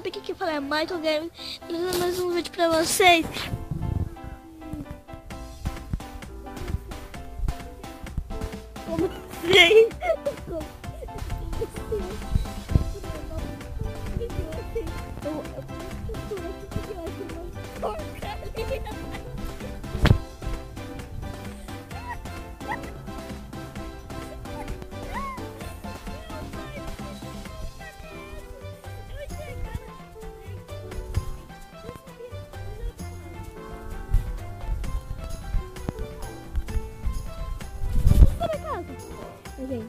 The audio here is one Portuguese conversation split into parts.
tô aqui que falei, Michael Games, trazendo mais um vídeo pra vocês. Como sei? Gente,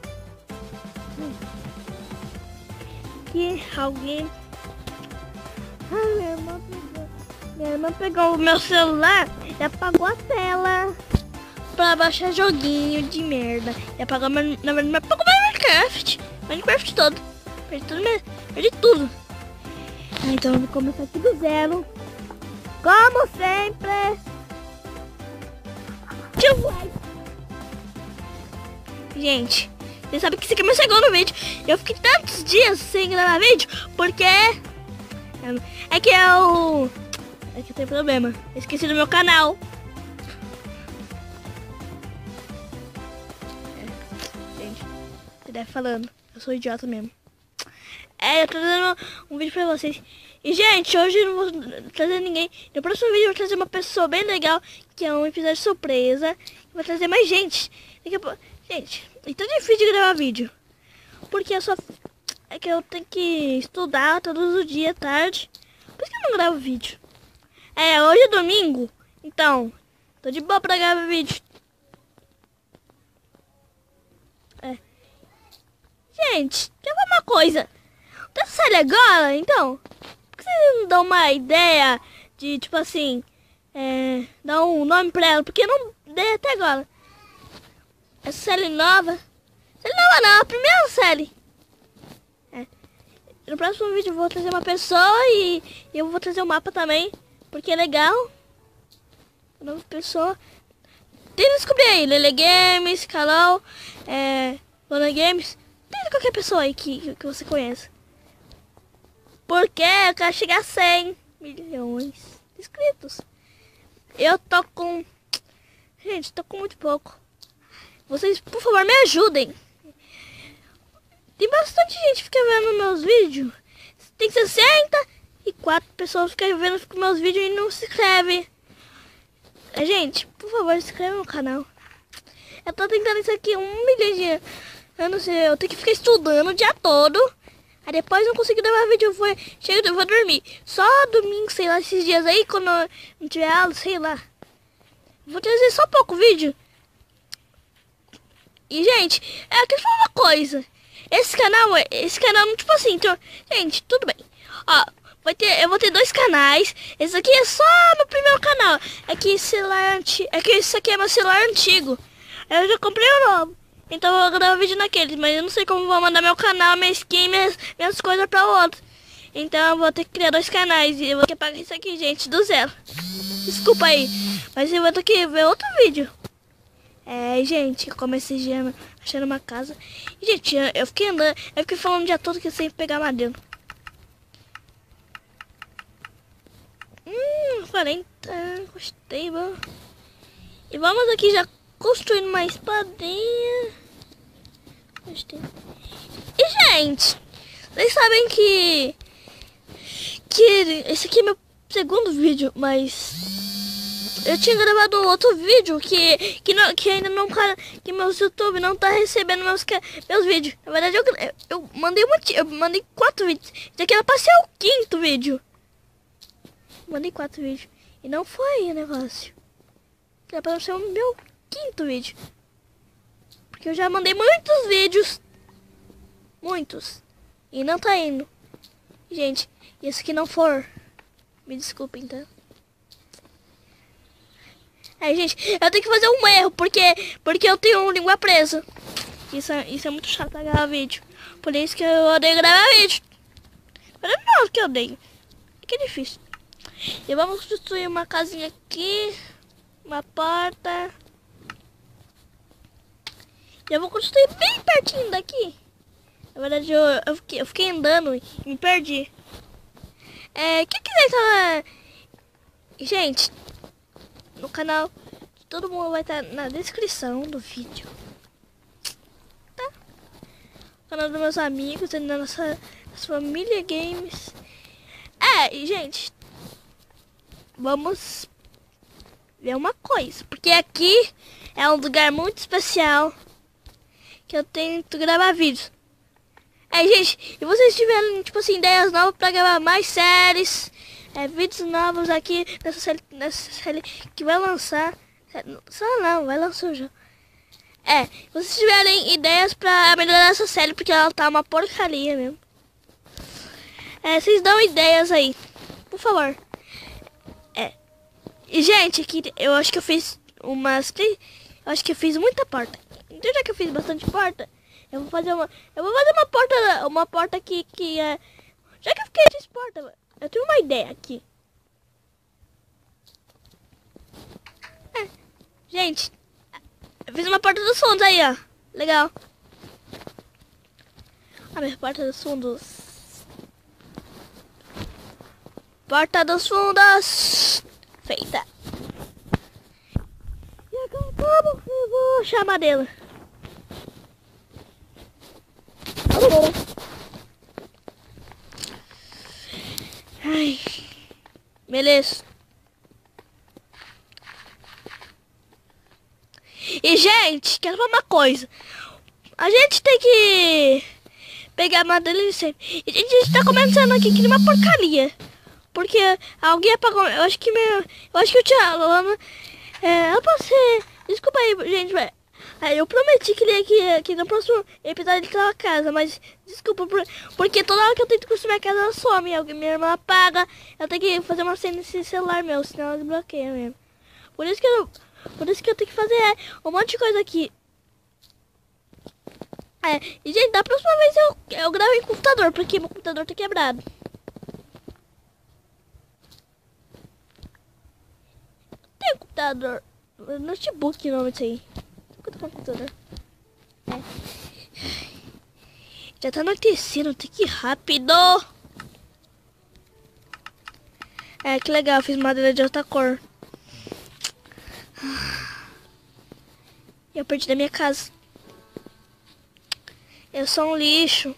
que alguém minha irmã pegou o meu celular e apagou a tela pra baixar joguinho de merda e apagou, na verdade, apagou Minecraft todo, perdi tudo. Então eu vou começar aqui do zero, como sempre. Gente, vocês sabem que esse aqui é meu segundo vídeo. Eu fiquei tantos dias sem gravar vídeo porque é que eu tenho problema. Eu esqueci do meu canal. Gente, você deve falando. Eu sou idiota mesmo. Eu tô trazendo um vídeo pra vocês. E, gente, hoje eu não vou trazer ninguém. No próximo vídeo eu vou trazer uma pessoa bem legal, que é um episódio surpresa. Eu vou trazer mais gente. Gente, é tão difícil de gravar vídeo. Porque é que eu tenho que estudar todos os dias, tarde. Por isso que eu não gravo vídeo. Hoje é domingo. Então, tô de boa pra gravar vídeo. Gente, quer ver uma coisa? Tá série agora, então? Por que vocês não dão uma ideia de, tipo assim, dar um nome pra ela? Porque eu não dei até agora. Essa série nova. Série nova não, a primeira série. No próximo vídeo eu vou trazer uma pessoa e eu vou trazer o mapa também. Porque é legal. Nova pessoa. Tenta descobrir aí, Lele Games, Carol, Lona Games. Tenta qualquer pessoa aí que você conheça. Porque eu quero chegar a 100 milhões de inscritos. Eu tô com... Gente, tô com muito pouco. Vocês, por favor, me ajudem. Tem bastante gente que fica vendo meus vídeos. Tem 64 pessoas que ficam vendo meus vídeos e não se inscrevem. Gente, por favor, se inscreve no canal. Eu tô tentando isso aqui 1 milhão de anos. Eu tenho que ficar estudando o dia todo. Aí depois não consigo gravar vídeo. Eu vou dormir. Só domingo, sei lá, esses dias aí, quando não tiver aula, sei lá. Vou trazer só pouco vídeo. E, gente, eu quero falar uma coisa. Esse canal, tipo assim, então, gente, tudo bem. Ó, eu vou ter 2 canais. Esse aqui é só meu primeiro canal. Esse aqui é meu celular antigo. Eu já comprei o novo. Então eu vou gravar vídeo naquele. Mas eu não sei como vou mandar meu canal, minha skin, minhas coisas pra outro. Então eu vou ter que criar 2 canais. E eu vou ter que pagar isso aqui, gente, do zero. Desculpa aí. Mas eu vou ter que ver outro vídeo. Gente, eu comecei já achando uma casa. E, gente, eu fiquei andando, eu fiquei falando o dia todo que eu sempre pegar madeira. 40, gostei, bom. E vamos aqui já construindo uma espadinha. Gostei. E, gente, vocês sabem que esse aqui é meu segundo vídeo, mas... Eu tinha gravado outro vídeo que ainda não, que meu YouTube não tá recebendo meus vídeos. Na verdade eu mandei 4 vídeos. Isso aqui era pra ser o 5º vídeo. Mandei 4 vídeos e não foi o negócio. Era pra ser o meu 5º vídeo. Porque eu já mandei muitos vídeos. Muitos. E não tá indo. Gente, e esse aqui não for, me desculpem, tá? Gente, eu tenho que fazer um erro, porque eu tenho língua presa. Isso é muito chato pra gravar vídeo. Por isso que eu odeio gravar vídeo. Mas não, que eu odeio. É que é difícil. E vamos construir uma casinha aqui. Uma porta. E eu vou construir bem pertinho daqui. Na verdade, eu fiquei andando e me perdi. Quem quiser entrar gente, no canal, todo mundo vai estar na descrição do vídeo. Tá? O canal dos meus amigos, da nossa família games. Gente, vamos ver uma coisa, porque aqui é um lugar muito especial que eu tento gravar vídeos. Gente, e vocês tiverem, tipo assim, ideias novas pra gravar mais séries, vídeos novos aqui nessa série que vai lançar. Só não, vai lançar já. Se vocês tiverem ideias pra melhorar essa série, porque ela tá uma porcaria mesmo. Vocês dão ideias aí, por favor. E gente, aqui eu acho que eu fiz eu acho que eu fiz muita porta. Então já que eu fiz bastante porta, eu vou fazer uma porta aqui que é... Já que eu fiquei de porta, eu tenho uma ideia aqui. Gente, eu fiz uma porta dos fundos aí, ó. Legal. A minha porta dos fundos. Porta dos fundos. Feita. E agora eu vou chamar dela. Ai, beleza. E gente, quero falar uma coisa. A gente tem que pegar a madeira e a gente tá começando aqui que uma porcaria. Porque alguém apagou. Eu acho que o tia Lona. Eu passei. Desculpa aí, gente, velho. Eu prometi que no próximo episódio ele tava a casa, mas desculpa, porque toda hora que eu tento construir minha casa ela some, minha irmã apaga, eu tenho que fazer uma senha nesse celular meu, senão ela desbloqueia mesmo. Por isso que eu tenho que fazer um monte de coisa aqui. E gente, da próxima vez eu gravo em computador, porque meu computador tá quebrado. Tem um computador, notebook o nome disso aí. Computador. Já tá anoitecendo, tem que ir rápido. Que legal, fiz madeira de outra cor. Eu perdi da minha casa. Eu sou um lixo.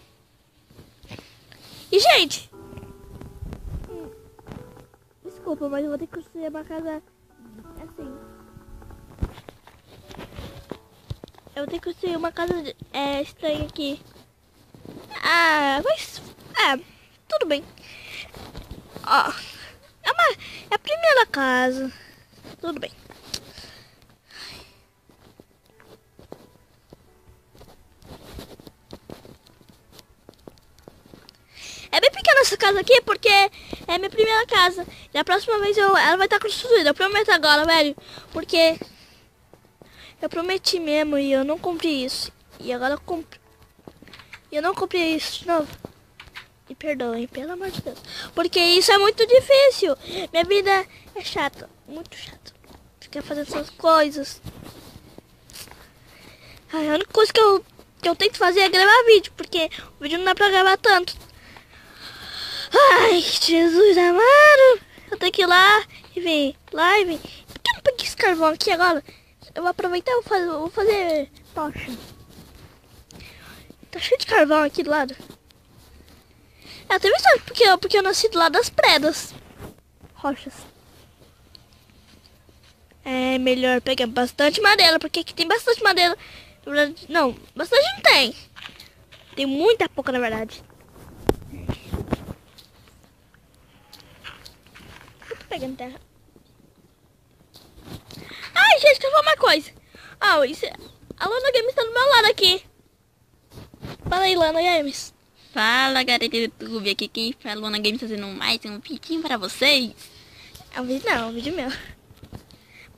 E gente, desculpa, mas eu vou ter que construir uma casa assim. Eu tenho que construir uma casa estranha aqui. Mas... tudo bem. Ó, é a primeira casa. Tudo bem. É bem pequena essa casa aqui, porque é minha primeira casa. E a próxima vez ela vai estar construída. Eu prometo agora, velho. Porque... eu prometi mesmo e eu não cumpri isso. E agora eu cumpri. E eu não cumpri isso de novo. Me perdoem, pelo amor de Deus. Porque isso é muito difícil. Minha vida é chata. Muito chata. Ficar fazendo essas coisas. A única coisa que eu tento fazer é gravar vídeo. Porque o vídeo não dá pra gravar tanto. Ai, Jesus amado. Eu tenho que ir lá e vir. Lá e vir. Por que eu não peguei esse carvão aqui agora? Eu vou aproveitar e vou fazer tocha. Tá cheio de carvão aqui do lado. Tem visto porque eu nasci do lado das pedras. Rochas. É melhor pegar bastante madeira, porque aqui tem bastante madeira. Não, bastante não tem. Tem muita pouca, na verdade. Eu tô pegando terra. Ai, gente, quero falar uma coisa. A Lana Games tá do meu lado aqui. Fala aí, Lana Games. Fala, galera do YouTube, aqui quem fala, Lana Games, fazendo mais um vídeo para vocês. É um vídeo não, é um vídeo meu.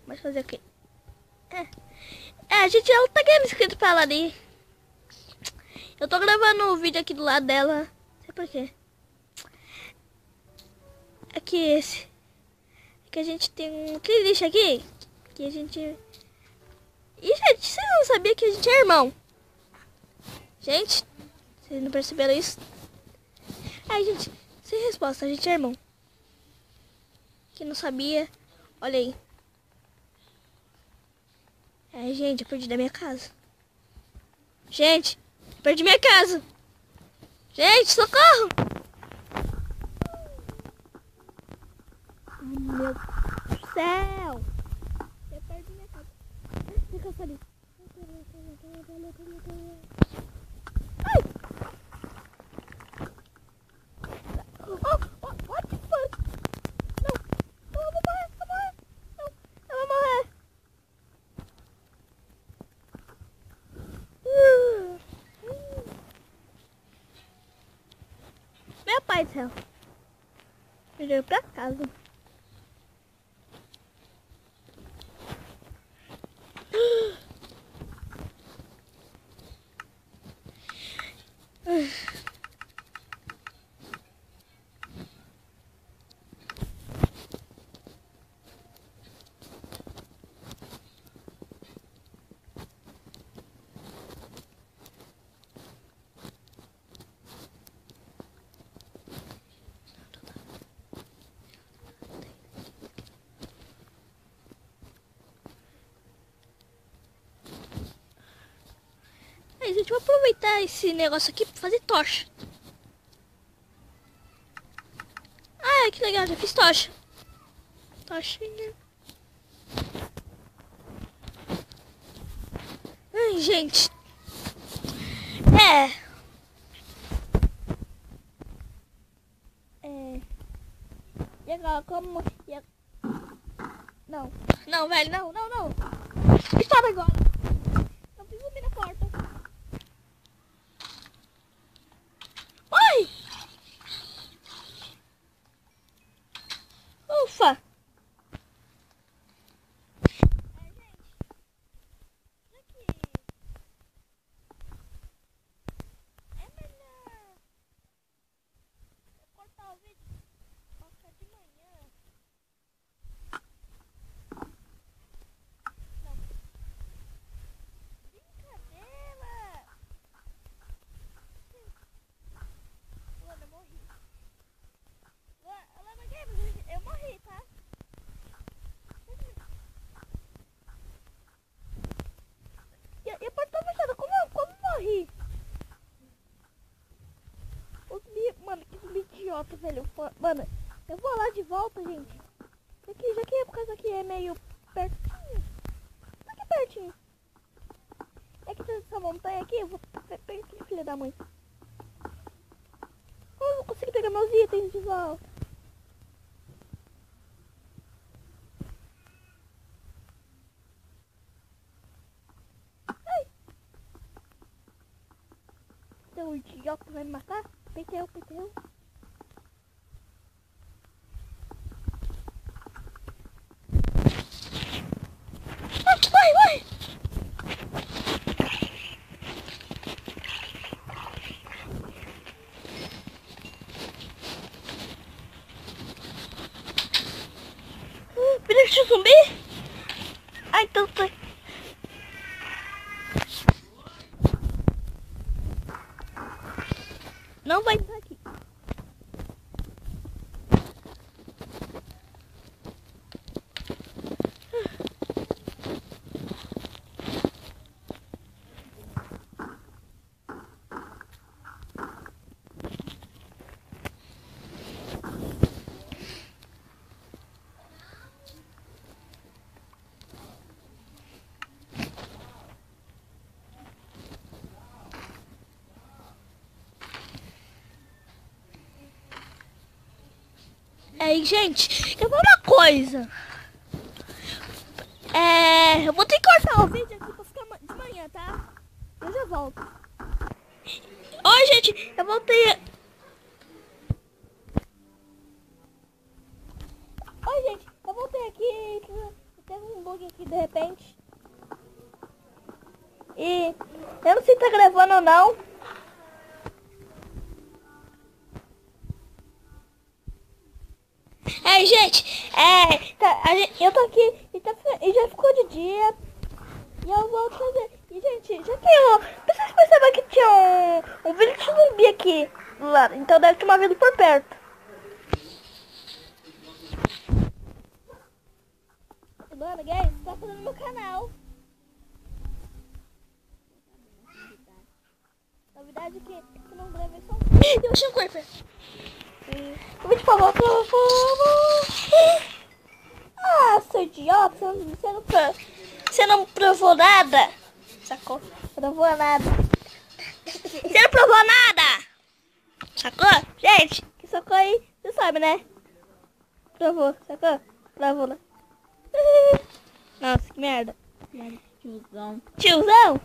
Mas fazer o quê? A gente ela tá ganhando inscrito pra ela ali. Eu tô gravando o vídeo aqui do lado dela. Não sei por quê. Aqui esse. Que a gente tem um playlist aqui. Que a gente... E, gente, vocês não sabiam que a gente é irmão? Gente, vocês não perceberam isso? Gente, sem resposta, a gente é irmão. que não sabia. Olha aí. É, gente, eu perdi da minha casa. Gente, perdi minha casa. Gente, socorro! Ai, meu Deus do céu! Eu perdi minha casa. Fica ali. Ai! Oh, what the fuck? Não, não, eu vou morrer, eu vou morrer. Não, eu vou morrer. Meu pai do céu. Eu já ia pra casa. Aí, gente, vou aproveitar esse negócio aqui pra fazer tocha. Ah, que legal, já fiz tocha. Tochinha. Ai, gente. E agora, como... Não. Não, velho, não, não, não. Estoura agora. Não precisa subir na porta. Ai! Ufa! Eu morri, tá? E a porta tá fechada. Como eu morri? Mano, que zumbi idiota, velho. Mano, eu vou lá de volta, gente. Aqui, já que é por causa que é meio pertinho. Tá aqui pertinho. É que tem essa montanha aqui, eu vou pegar aqui, filha da mãe. Eu não consigo pegar meus itens de volta. O idiota vai me matar? Peteu. Vai! Filho de zumbi? Ah, então tá. Não vai entrar aqui. Aí, gente, eu vou uma coisa. Eu vou ter que cortar o vídeo aqui pra ficar de manhã, tá? Eu já volto. Oi, gente, eu voltei. Oi, gente, eu voltei aqui. Teve um bug aqui de repente. E eu não sei se tá gravando ou não. Gente, eu tô aqui e já ficou de dia. E eu vou fazer. E, gente, já que vocês perceberam que tinha um vídeo de zumbi aqui do lado. Então deve ter uma vida por perto. Luana Games tá fazendo no meu canal. Novidade que eu não gravei só um. Eu achei um Creeper. O vídeo por favor. Ah, seu idiota, você não provou nada. Sacou? Provou nada. Você não provou nada. Sacou? Gente, que sacou aí, você sabe, né? Provou, sacou? Provou lá. Nossa, que merda. Tiozão?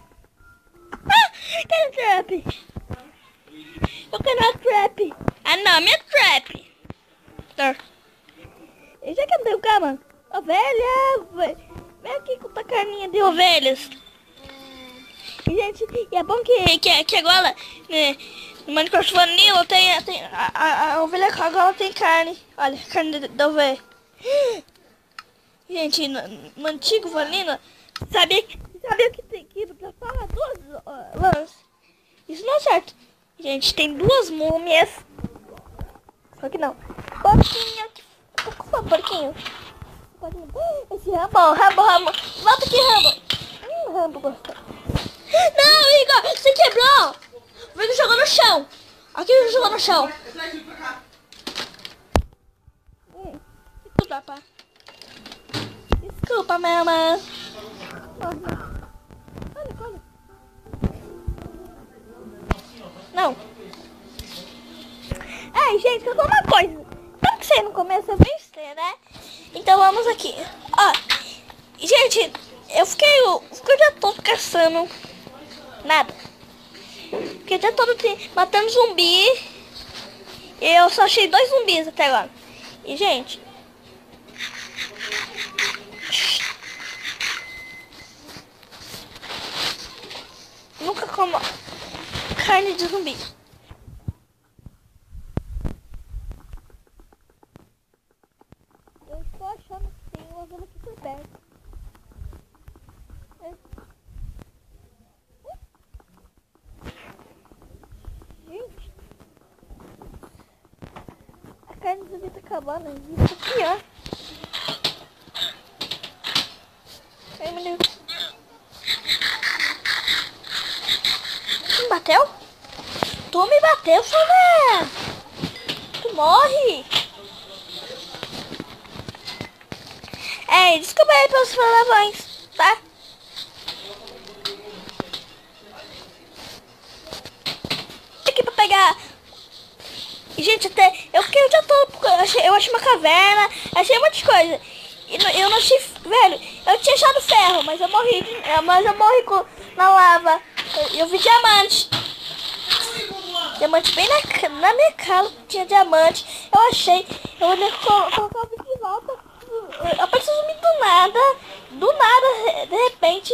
Ah, quero trap. Eu quero uma trap. Ah, não, minha trap. E já que eu não tenho cama, ovelha, vem aqui com a carninha de ovelhas. E, gente, e é bom que agora, né, no Minecraft Vanilla tem a ovelha agora tem carne. Olha, carne da ovelha. Gente, no antigo Vanilla, sabia que tem que ir pra fora duas lãs. Isso não é certo. Gente, tem duas múmias. Só que não. Porquinho. Por favor, porquinho. Esse Rambo. Volta aqui, Rambo. Rambo gostou. Não, Igor, você quebrou. O Igor jogou no chão. Aqui o Igor jogou no chão. Desculpa, pá. Desculpa, mamãe. Olha. Não. Ai, gente, eu vou uma coisa. Tanto que você no começo é bem estranho, né? Então vamos aqui. Ó, gente, eu fiquei o dia todo caçando nada. Fiquei o dia todo matando zumbi. Eu só achei 2 zumbis até agora. E, gente, nunca como carne de zumbi. Eu estou achando que tem uma zona aqui por perto. Gente, a carne de zumbi tá acabando. Isso aqui, ó. Ai, meu Deus. Me bateu? Tu me bateu, Flané! Tu morre! Desculpa aí pelos palavrões, tá? Aqui pra pegar. Gente, até eu fiquei o dia todo. Eu achei uma caverna, achei um monte de coisa. E eu não achei. Velho, eu tinha achado ferro, mas eu morri. Na lava. Eu vi diamante. Diamante bem na minha cara. Tinha diamante. Eu achei. Eu olhei colocar o vídeo de volta. Apareceu um zumbi do nada, de repente,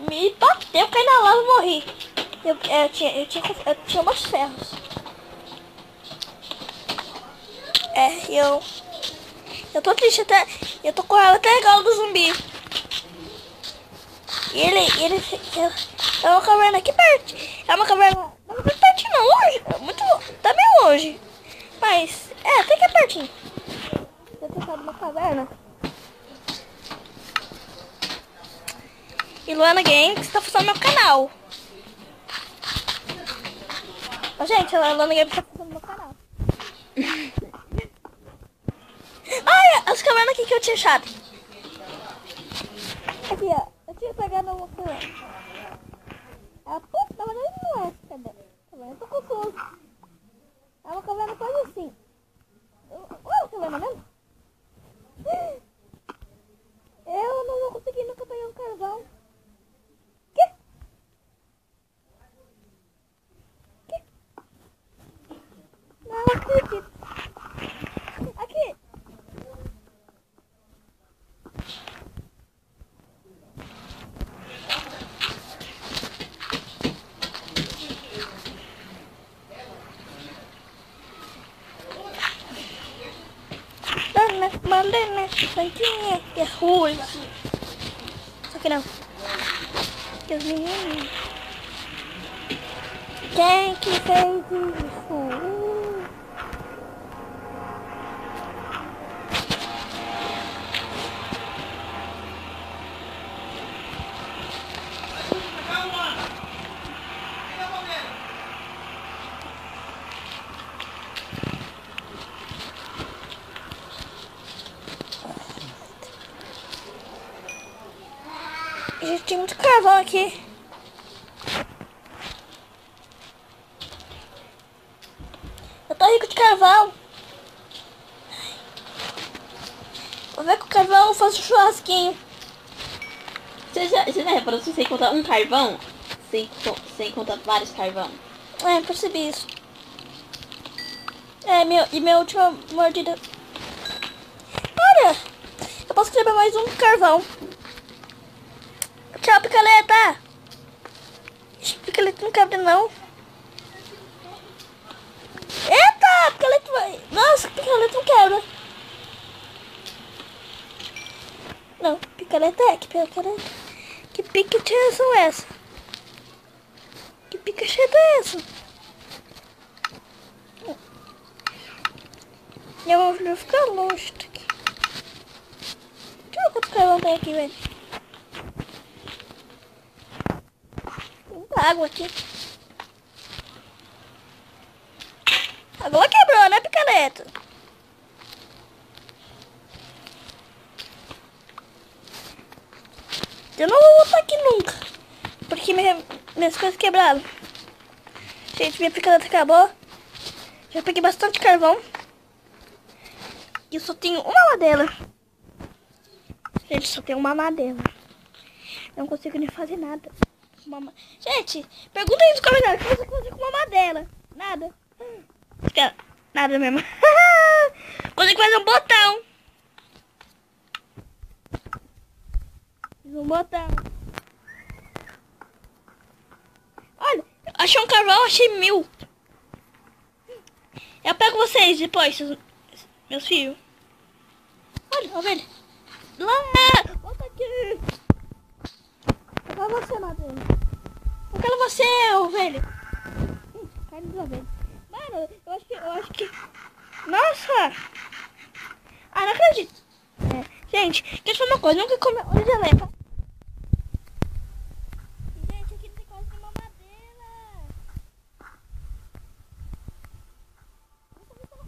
me bateu, caí na lava e morri. Eu tinha umas ferros. Eu tô triste até. Eu tô com raiva até legal do zumbi. E ele é uma caverna aqui perto. É uma caverna. Não é perto não, longe. Muito longe. Tá meio longe. Mas, até que é pertinho. Eu tô pensando numa caverna. E Luana Games tá funcionando meu canal. Ó, gente, a Luana Games tá funcionando meu canal. Olha as cavernas aqui que eu tinha achado. Aqui, ó. Eu tinha pegado uma caverna. Puta, na verdade não é essa caverna. Eu tô confuso. É uma caverna quase assim. Olha a caverna mesmo. Eu não vou conseguir nunca pegar um carvão. Não acredito. Aqui. Dona Malena, Santinha, que é ruim. Só que não. Que os meninos. Quem que fez isso? gente tem muito carvão aqui. Eu tô rico de carvão. Vou ver com o carvão eu faço um churrasquinho. Você já reparou se você encontrar um carvão? Você encontra vários carvão? É, percebi isso. Minha última mordida. Olha! Eu posso quebrar mais um carvão. Tchau, picareta! Ixi, picareta não quebra, não. Eita! Picareta vai... Nossa, picareta não quebra. Não, picareta é. Que picareta? Que picareta são essa? Que picareta é essa? Eu vou ficar longe daqui. Deixa eu ver quantos carvão tem aqui, velho. Tem água aqui. Agora quebrou, né, picareta? Eu não vou voltar aqui nunca. Porque minhas coisas quebraram. Gente, minha picareta acabou. Já peguei bastante carvão. E eu só tenho uma madeira. Gente, só tenho uma madeira. Eu não consigo nem fazer nada. Gente, pergunta aí nos comentários o que você consegue com uma madeira. Nada. Nada mesmo. Consegui fazer um botão. Fiz um botão. Olha, achei um carvão, achei 1000. Eu pego vocês depois, meus filhos. Olha, velho. Lá, volta aqui. Eu quero você, Matheus. Eu quero você, velho. Cai no velho. Mano, eu acho que... Nossa! Ah, não acredito. Gente, quer te falar uma coisa? Nunca comi óleo de leva. Gente, aqui não tem quase nenhuma madeira.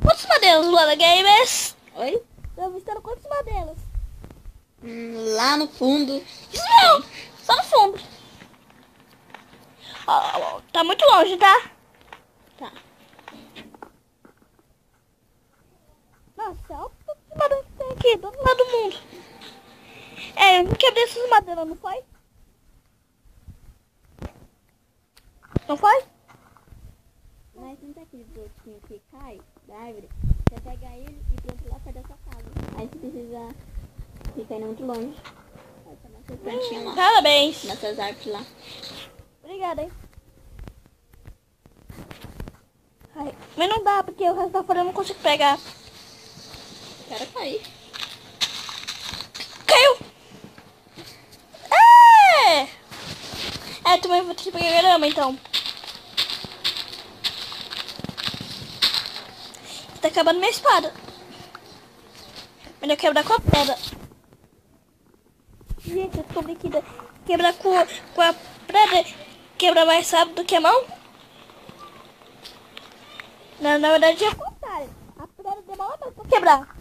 Quantas madeiras, Luana Gamers? Oi? Tô avistando quantas madeiras? Lá no fundo. Isso não! Só no fundo. Tá muito longe, tá? Tá. Nossa, olha o tanto de madeira que tem aqui, do outro lado do mundo. Eu não quebrei essas madeiras, não foi? Não foi? Mas não tem aquele brotinho que cai da árvore? Você pega ele e planta lá perto da sua casa. Aí você precisa ficar indo muito longe. Aí tá nessas plantinhas lá. Parabéns. Nessas árvores lá. Obrigada, hein? Ai, mas não dá, porque o resto da folha eu não consigo pegar. Quero cair. Caiu! Também vou ter que pegar grama, então. Tá acabando minha espada. Melhor quebrar com a pedra. Gente, eu descobri que quebrar com a pedra quebra mais rápido do que a mão. Na verdade é o contrário. A pedra demora mais pra quebrar.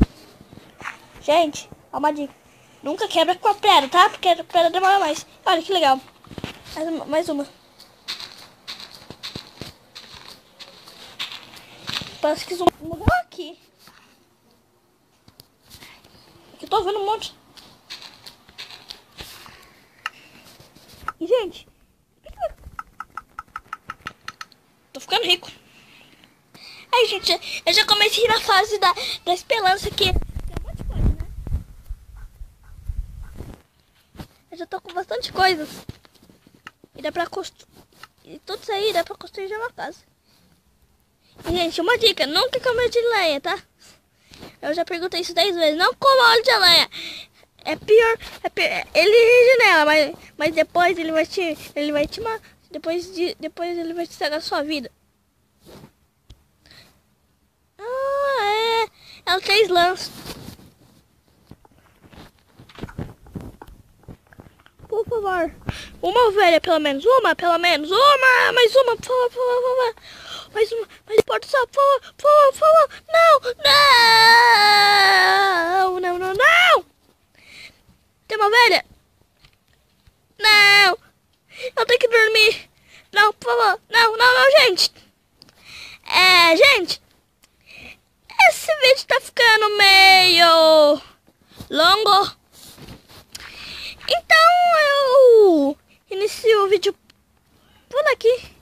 Gente, ó uma dica. Nunca quebra com a pedra, tá? Porque a pedra demora mais. Olha que legal. Mais uma. Parece que zumbi morreu aqui. Aqui eu tô vendo um monte. E, gente, tô ficando rico. Aí, gente, eu já comecei na fase da esperança aqui. Tem um monte de coisa, né? Eu já tô com bastante coisas. E dá pra construir. E tudo isso aí dá pra construir já uma casa. E, gente, uma dica, nunca coma de lenha, tá? Eu já perguntei isso 10 vezes. Não coma óleo de lenha. É pior. Ele regenera, mas depois ele vai te depois ele vai te estragar a sua vida. É o 3 lãs. Por favor. Uma ovelha, pelo menos. Uma. Mais uma, por favor. Mais uma. Mais porta só, por favor. Não. Tem uma ovelha? Não. esse vídeo tá ficando meio longo, então eu inicio o vídeo por aqui.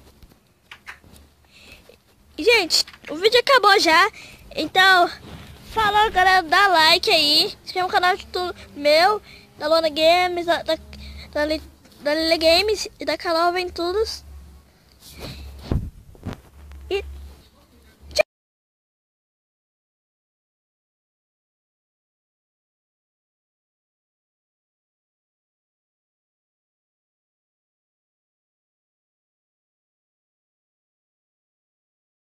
Gente, o vídeo acabou já, então falou, galera, dá like aí, se inscreva no canal de tudo meu, da Lona Games, da Lili Games e da Carol Aventuras.